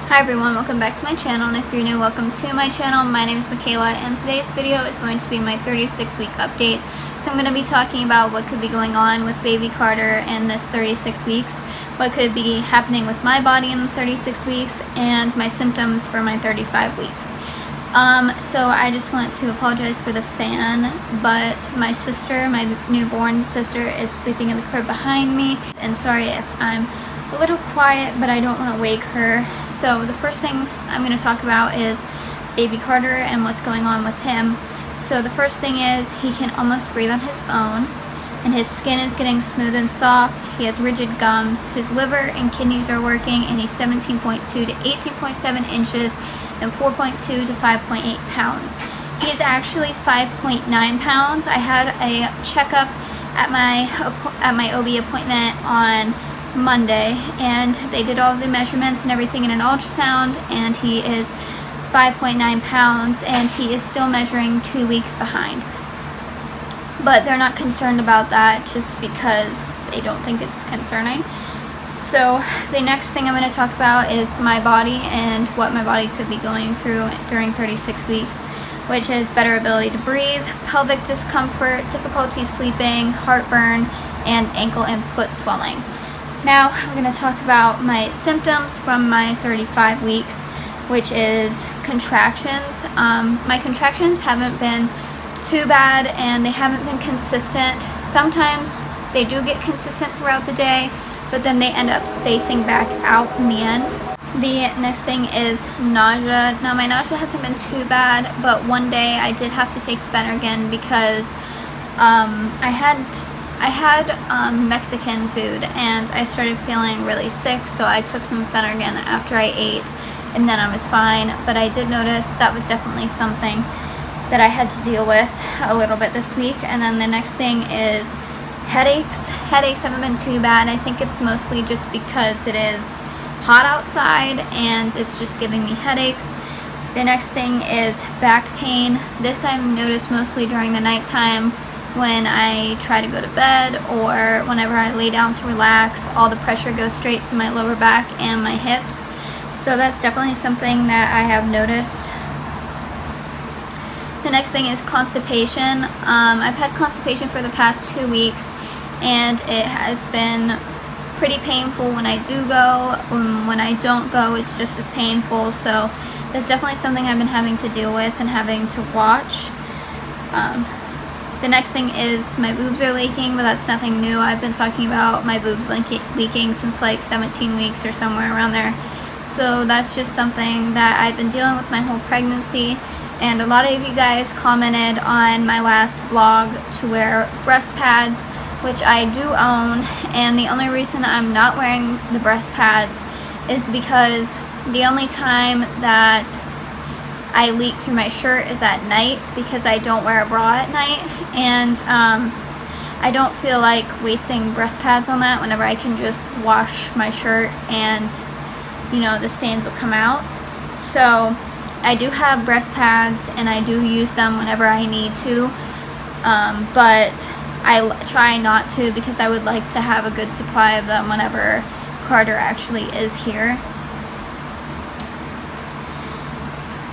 Hi everyone, welcome back to my channel, and if you're new, welcome to my channel. My name is Mckayla, and today's video is going to be my 36-week update. So I'm going to be talking about what could be going on with baby Carter in this 36 weeks, what could be happening with my body in the 36 weeks, and my symptoms for my 35 weeks. So I just want to apologize for the fan, but my sister, my newborn sister, is sleeping in the crib behind me, and sorry if I'm a little quiet, but I don't want to wake her. So the first thing I'm going to talk about is baby Carter and what's going on with him. So the first thing is he can almost breathe on his own, and his skin is getting smooth and soft. He has rigid gums. His liver and kidneys are working, and he's 17.2 to 18.7 inches and 4.2 to 5.8 pounds. He is actually 5.9 pounds. I had a checkup at my OB appointment on Monday, and they did all of the measurements and everything in an ultrasound, and he is 5.9 pounds, and he is still measuring 2 weeks behind. But they're not concerned about that just because they don't think it's concerning. So the next thing I'm going to talk about is my body and what my body could be going through during 36 weeks, which is better ability to breathe, pelvic discomfort, difficulty sleeping, heartburn, and ankle and foot swelling. Now I'm going to talk about my symptoms from my 35 weeks, which is contractions. My contractions haven't been too bad, and they haven't been consistent. Sometimes they do get consistent throughout the day, but then they end up spacing back out in the end. The next thing is nausea. Now my nausea hasn't been too bad, but one day I did have to take Phenergan because I had Mexican food and I started feeling really sick, so I took some Phenergan after I ate, and then I was fine. But I did notice that was definitely something that I had to deal with a little bit this week. And then the next thing is headaches. Headaches haven't been too bad. I think it's mostly just because it is hot outside and it's just giving me headaches. The next thing is back pain. This I've noticed mostly during the nighttime when I try to go to bed, or whenever I lay down to relax. All the pressure goes straight to my lower back and my hips. So that's definitely something that I have noticed. The next thing is constipation. I've had constipation for the past 2 weeks, and it has been pretty painful when I do go. When I don't go, it's just as painful. So that's definitely something I've been having to deal with and having to watch. The next thing is my boobs are leaking, but that's nothing new. I've been talking about my boobs leaking since like 17 weeks or somewhere around there. So that's just something that I've been dealing with my whole pregnancy. And a lot of you guys commented on my last vlog to wear breast pads, which I do own. And the only reason I'm not wearing the breast pads is because the only time that I leak through my shirt is at night, because I don't wear a bra at night, and I don't feel like wasting breast pads on that whenever I can just wash my shirt and, you know, the stains will come out. So I do have breast pads and I do use them whenever I need to, but I try not to, because I would like to have a good supply of them whenever Carter actually is here.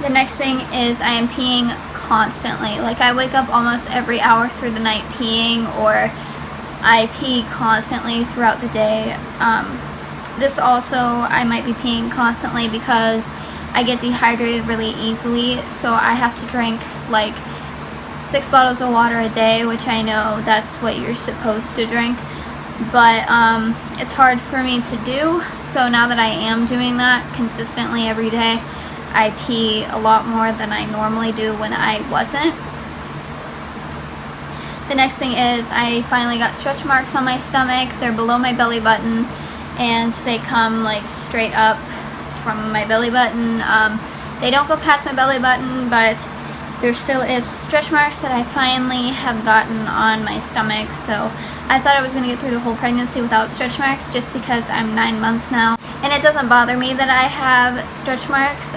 The next thing is I am peeing constantly. Like, I wake up almost every hour through the night peeing, or I pee constantly throughout the day. This also, I might be peeing constantly because I get dehydrated really easily, so I have to drink like 6 bottles of water a day, which I know that's what you're supposed to drink, but it's hard for me to do. So now that I am doing that consistently every day, I pee a lot more than I normally do when I wasn't. The next thing is I finally got stretch marks on my stomach. They're below my belly button, and they come like straight up from my belly button. They don't go past my belly button, but there still is stretch marks that I finally have gotten on my stomach. So I thought I was going to get through the whole pregnancy without stretch marks, just because I'm 9 months now. And it doesn't bother me that I have stretch marks.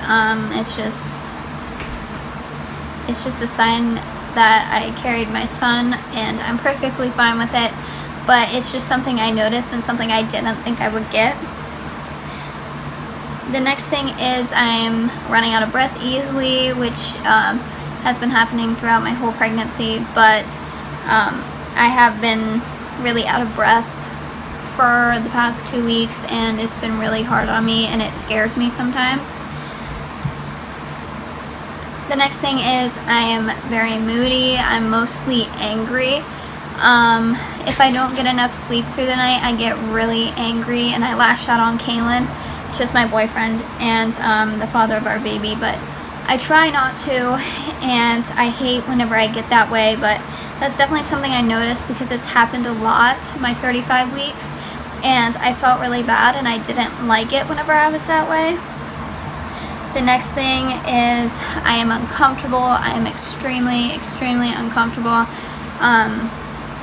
It's just a sign that I carried my son, and I'm perfectly fine with it. But it's just something I noticed and something I didn't think I would get. The next thing is I'm running out of breath easily, which has been happening throughout my whole pregnancy, but I have been really out of breath for the past 2 weeks, and it's been really hard on me, and it scares me sometimes. The next thing is I am very moody. I'm mostly angry. If I don't get enough sleep through the night, I get really angry and I lash out on Caelan, which is my boyfriend and the father of our baby, but I try not to, and I hate whenever I get that way, but that's definitely something I noticed because it's happened a lot my 35 weeks, and I felt really bad and I didn't like it whenever I was that way. The next thing is I am uncomfortable. I am extremely uncomfortable.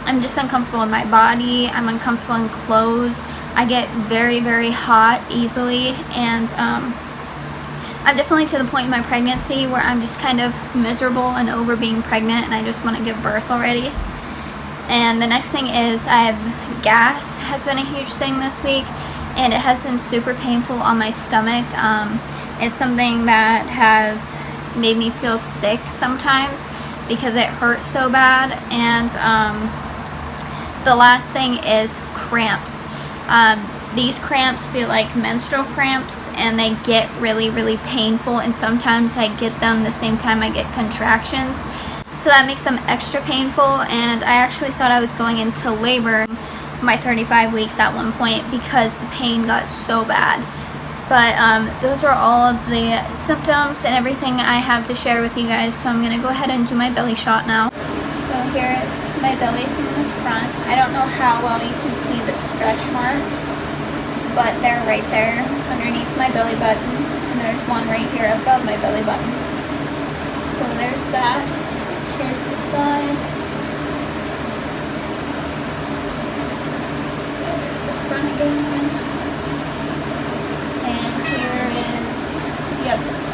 I'm just uncomfortable in my body. I'm uncomfortable in clothes. I get very hot easily, and I'm definitely to the point in my pregnancy where I'm just kind of miserable and over being pregnant, and I just want to give birth already. And the next thing is I have gas has been a huge thing this week, and it has been super painful on my stomach. It's something that has made me feel sick sometimes because it hurts so bad. And the last thing is cramps. These cramps feel like menstrual cramps, and they get really painful, and sometimes I get them the same time I get contractions, so that makes them extra painful. And I actually thought I was going into labor my 35 weeks at one point because the pain got so bad. But those are all of the symptoms and everything I have to share with you guys, so I'm going to go ahead and do my belly shot now. So here is my belly from the front. I don't know how well you can see the stretch marks, but they're right there underneath my belly button, and there's one right here above my belly button. So there's that. Here's the side. There's the front again. And here is the other side.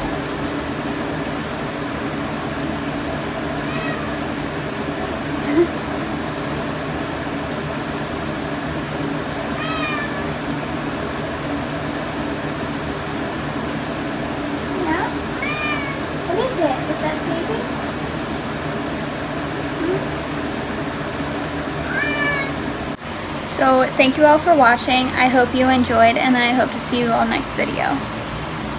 Yeah? What is it? Is that baby? So thank you all for watching. I hope you enjoyed, and I hope to see you all next video.